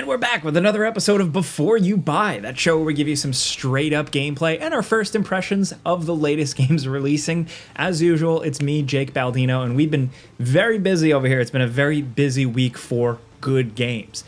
And we're back with another episode of Before You Buy, that show where we give you some straight up gameplay and our first impressions of the latest games releasing. As usual, it's me, Jake Baldino, and we've been very busy over here. It's been a very busy week for good games.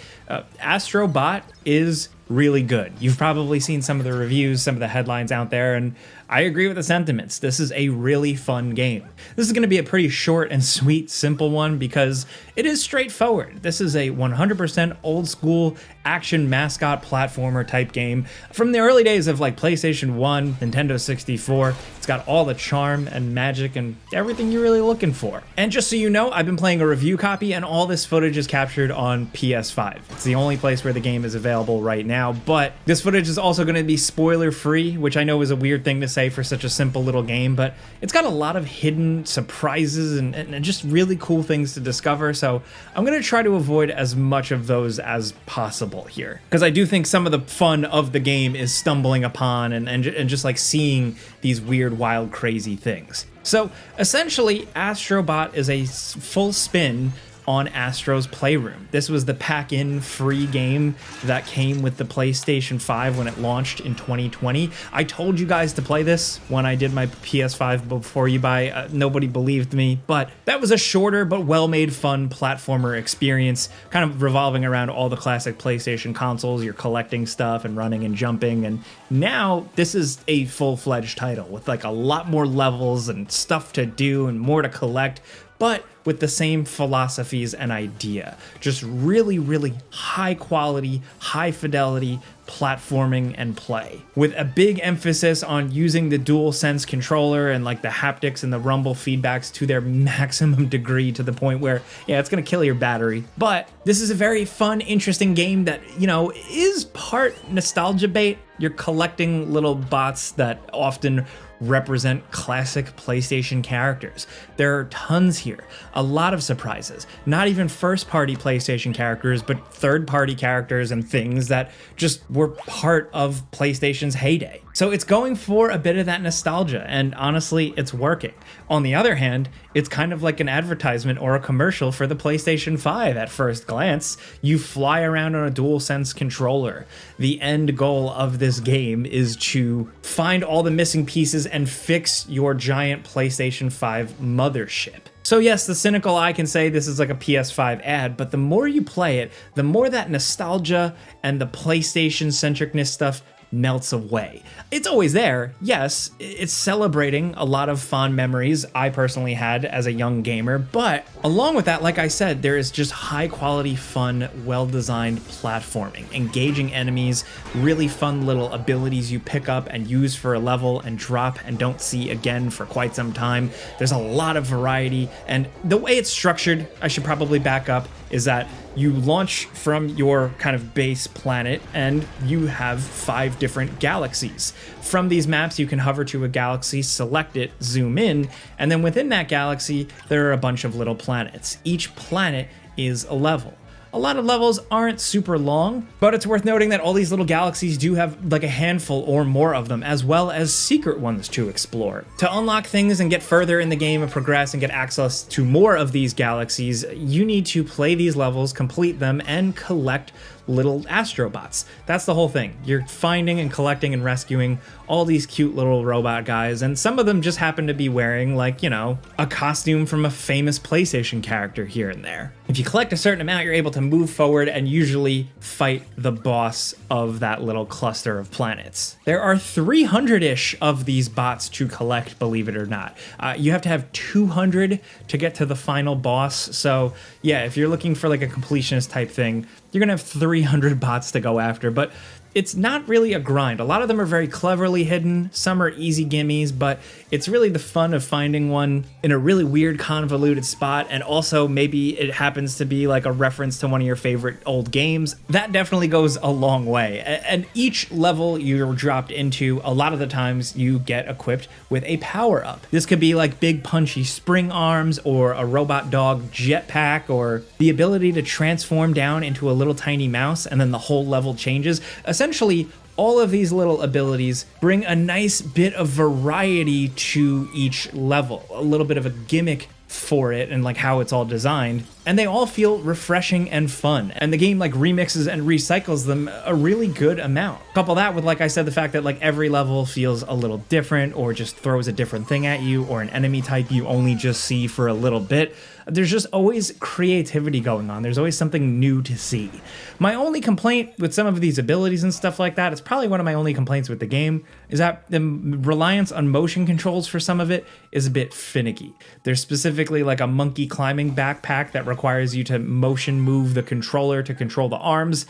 Astro Bot is really good. You've probably seen some of the reviews, some of the headlines out there, and I agree with the sentiments. This is a really fun game. This is going to be a pretty short and sweet, simple one because it is straightforward. This is a 100% old school action mascot platformer type game from the early days of like PlayStation 1, Nintendo 64. It's got all the charm and magic and everything you're really looking for. And just so you know, I've been playing a review copy and all this footage is captured on PS5. It's the only place where the game is available right now, but this footage is also going to be spoiler free, which I know is a weird thing to say for such a simple little game, but it's got a lot of hidden surprises and just really cool things to discover, so I'm going to try to avoid as much of those as possible here, because I do think some of the fun of the game is stumbling upon and just like seeing these weird, wild, crazy things. So essentially, Astro Bot is a full spin on Astro's Playroom. This was the pack-in free game that came with the PlayStation 5 when it launched in 2020. I told you guys to play this when I did my PS5 Before You Buy. Nobody believed me, but that was a shorter but well-made fun platformer experience, kind of revolving around all the classic PlayStation consoles. You're collecting stuff and running and jumping, and now this is a full-fledged title with like a lot more levels and stuff to do and more to collect, but with the same philosophies and idea. Just really, really high quality, high fidelity platforming and play, with a big emphasis on using the DualSense controller and like the haptics and the rumble feedbacks to their maximum degree, to the point where, yeah, it's gonna kill your battery. But this is a very fun, interesting game that, you know, is part nostalgia bait. You're collecting little bots that often represent classic PlayStation characters. There are tons here, a lot of surprises, not even first-party PlayStation characters, but third-party characters and things that just were part of PlayStation's heyday. So it's going for a bit of that nostalgia, and honestly, it's working. On the other hand, it's kind of like an advertisement or a commercial for the PlayStation 5 at first glance. You fly around on a DualSense controller. The end goal of this game is to find all the missing pieces and fix your giant PlayStation 5 mothership. So yes, the cynical eye can say this is like a PS5 ad, but the more you play it, the more that nostalgia and the PlayStation centricness stuff melts away. It's always there, yes, it's celebrating a lot of fond memories I personally had as a young gamer, but along with that, like I said, there is just high quality, fun, well-designed platforming, engaging enemies, really fun little abilities you pick up and use for a level and drop and don't see again for quite some time. There's a lot of variety, and the way it's structured, I should probably back up, is that you launch from your kind of base planet and you have 5 different galaxies. From these maps, you can hover to a galaxy, select it, zoom in, and then within that galaxy, there are a bunch of little planets. Each planet is a level. A lot of levels aren't super long, but it's worth noting that all these little galaxies do have like a handful or more of them, as well as secret ones to explore. To unlock things and get further in the game and progress and get access to more of these galaxies, you need to play these levels, complete them, and collect little astrobots. That's the whole thing. You're finding and collecting and rescuing all these cute little robot guys, and some of them just happen to be wearing, like, you know, a costume from a famous PlayStation character here and there. If you collect a certain amount, you're able to move forward and usually fight the boss of that little cluster of planets. There are 300-ish of these bots to collect, believe it or not. You have to have 200 to get to the final boss, so yeah, if you're looking for like a completionist type thing, you're gonna have 300 bots to go after, but it's not really a grind. A lot of them are very cleverly hidden, some are easy gimmies, but it's really the fun of finding one in a really weird, convoluted spot, and also maybe it happens to be like a reference to one of your favorite old games. That definitely goes a long way. And each level you're dropped into, a lot of the times you get equipped with a power-up. This could be like big punchy spring arms, or a robot dog jetpack, or the ability to transform down into a little tiny mouse and then the whole level changes. Essentially, all of these little abilities bring a nice bit of variety to each level, a little bit of a gimmick for it and like how it's all designed. and they all feel refreshing and fun. And the game like remixes and recycles them a really good amount. Couple that with, like I said, the fact that like every level feels a little different or just throws a different thing at you, or an enemy type you only just see for a little bit. There's just always creativity going on. There's always something new to see. My only complaint with some of these abilities and stuff like that, it's probably one of my only complaints with the game, is that the reliance on motion controls for some of it is a bit finicky. There's specifically like a monkey climbing backpack that requires you to motion move the controller to control the arms.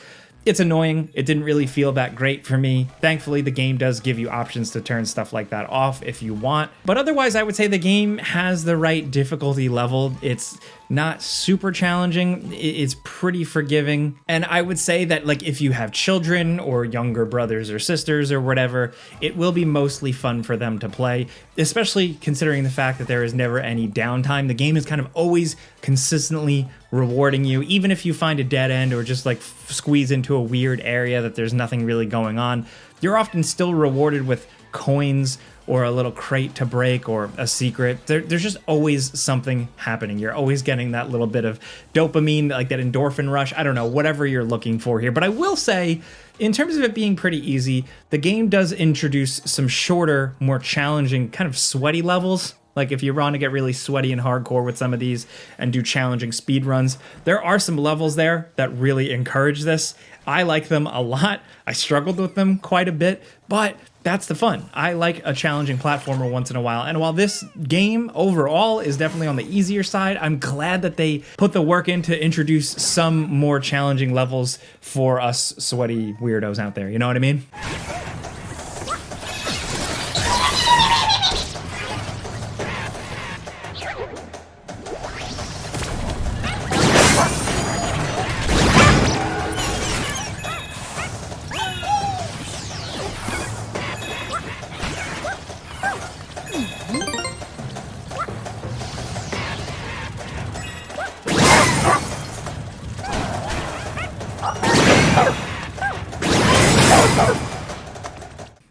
It's annoying. It didn't really feel that great for me. Thankfully, the game does give you options to turn stuff like that off if you want. But otherwise, I would say the game has the right difficulty level. It's not super challenging. It's pretty forgiving. And I would say that like if you have children or younger brothers or sisters or whatever, it will be mostly fun for them to play, especially considering the fact that there is never any downtime. The game is kind of always consistently rewarding you, even if you find a dead end or just like squeeze into a weird area that there's nothing really going on. You're often still rewarded with coins or a little crate to break or a secret. There's just always something happening. You're always getting that little bit of dopamine, like that endorphin rush. I don't know, whatever you're looking for here. But I will say, in terms of it being pretty easy, the game does introduce some shorter, more challenging, kind of sweaty levels. Like if you want to get really sweaty and hardcore with some of these and do challenging speed runs, there are some levels there that really encourage this. I like them a lot. I struggled with them quite a bit, but that's the fun. I like a challenging platformer once in a while. And while this game overall is definitely on the easier side, I'm glad that they put the work in to introduce some more challenging levels for us sweaty weirdos out there. You know what I mean?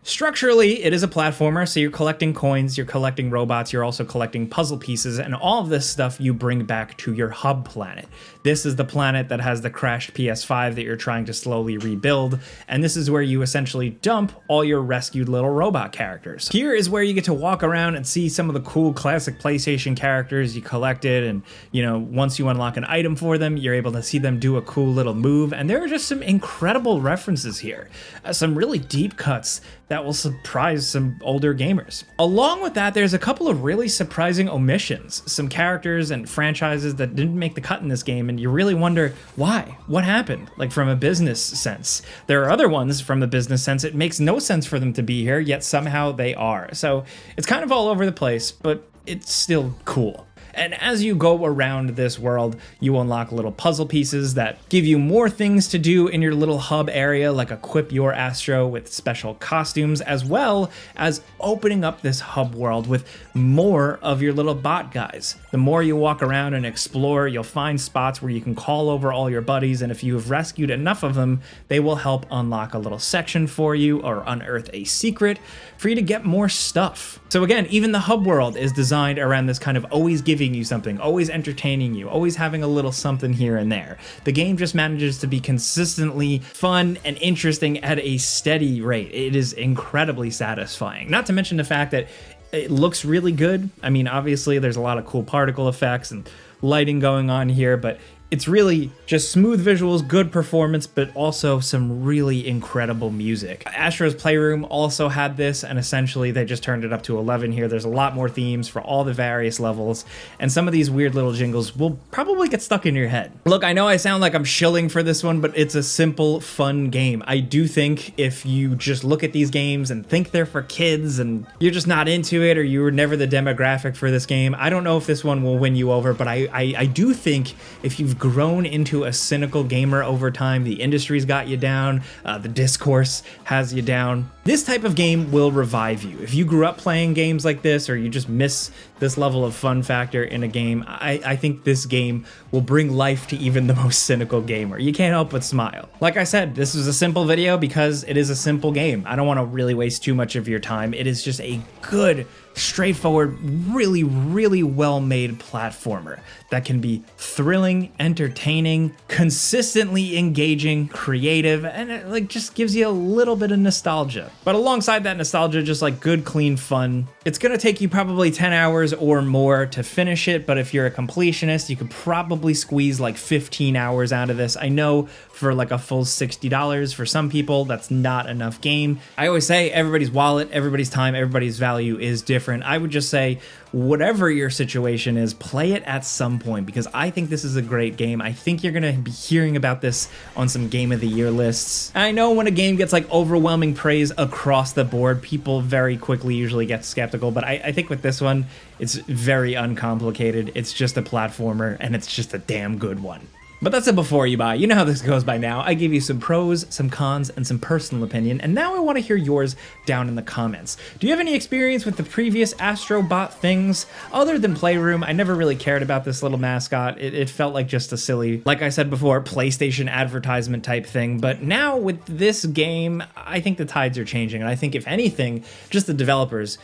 Structurally, it is a platformer, so you're collecting coins, you're collecting robots, you're also collecting puzzle pieces, and all of this stuff you bring back to your hub planet. This is the planet that has the crashed PS5 that you're trying to slowly rebuild, and this is where you essentially dump all your rescued little robot characters. Here is where you get to walk around and see some of the cool classic PlayStation characters you collected, and you know, once you unlock an item for them, you're able to see them do a cool little move, and there are just some incredible references here. Some really deep cuts that will surprise some older gamers. Along with that, there's a couple of really surprising omissions. Some characters and franchises that didn't make the cut in this game, and you really wonder why? What happened? Like from a business sense. There are other ones from the business sense, it makes no sense for them to be here, yet somehow they are. So it's kind of all over the place, but it's still cool. And as you go around this world, you unlock little puzzle pieces that give you more things to do in your little hub area, like equip your Astro with special costumes, as well as opening up this hub world with more of your little bot guys. The more you walk around and explore, you'll find spots where you can call over all your buddies, and if you have rescued enough of them, they will help unlock a little section for you or unearth a secret for you to get more stuff. So again, even the hub world is designed around this kind of always giving you something, always entertaining you, always having a little something here and there. The game just manages to be consistently fun and interesting at a steady rate. It is incredibly satisfying. Not to mention the fact that it looks really good. I mean, obviously there's a lot of cool particle effects and lighting going on here, but it's really just smooth visuals, good performance, but also some really incredible music. Astro's Playroom also had this, and essentially they just turned it up to 11 here. There's a lot more themes for all the various levels, and some of these weird little jingles will probably get stuck in your head. Look, I know I sound like I'm shilling for this one, but it's a simple, fun game. I do think if you just look at these games and think they're for kids and you're just not into it, or you were never the demographic for this game, I don't know if this one will win you over, but I do think if you've grown into a cynical gamer over time, the industry's got you down, the discourse has you down, this type of game will revive you. If you grew up playing games like this, or you just miss this level of fun factor in a game, I think this game will bring life to even the most cynical gamer. You can't help but smile. Like I said, this was a simple video because it is a simple game. I don't want to really waste too much of your time. It is just a good, straightforward, really, really well-made platformer that can be thrilling, entertaining, consistently engaging, creative, and it like just gives you a little bit of nostalgia. But alongside that nostalgia, just like good, clean fun. It's gonna take you probably 10 hours or more to finish it, but if you're a completionist, you could probably squeeze like 15 hours out of this. I know for like a full $60 for some people, that's not enough game. I always say everybody's wallet, everybody's time, everybody's value is different. I would just say whatever your situation is, play it at some point because I think this is a great game. I think you're gonna be hearing about this on some Game of the Year lists. I know when a game gets like overwhelming praise across the board, people very quickly usually get skeptical, but I think with this one, it's very uncomplicated. It's just a platformer and it's just a damn good one. But that's it before you buy. You know how this goes by now. I give you some pros, some cons, and some personal opinion, and now I want to hear yours down in the comments. Do you have any experience with the previous Astro Bot things? Other than Playroom, I never really cared about this little mascot. It felt like just a silly, like I said before, PlayStation advertisement type thing, but now with this game, I think the tides are changing, and I think if anything, just the developers,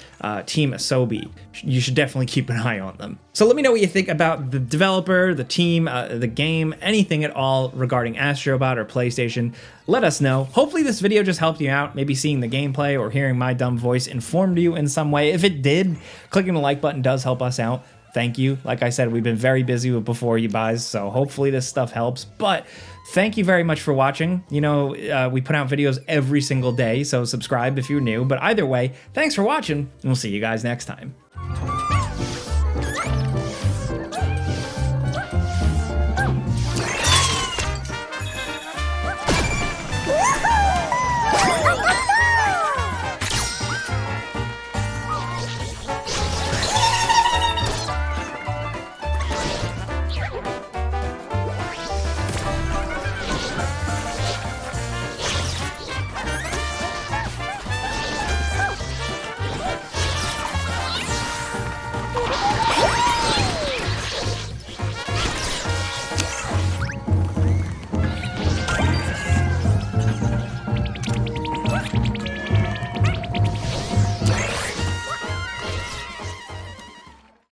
Team Asobi, you should definitely keep an eye on them. So let me know what you think about the developer, the team, the game, anything at all regarding Astro Bot or PlayStation. Let us know. Hopefully this video just helped you out. Maybe seeing the gameplay or hearing my dumb voice informed you in some way. If it did, clicking the like button does help us out. Thank you. Like I said, we've been very busy with before you buys, so hopefully this stuff helps. But thank you very much for watching. You know, we put out videos every single day, so subscribe if you're new. But either way, thanks for watching, and we'll see you guys next time.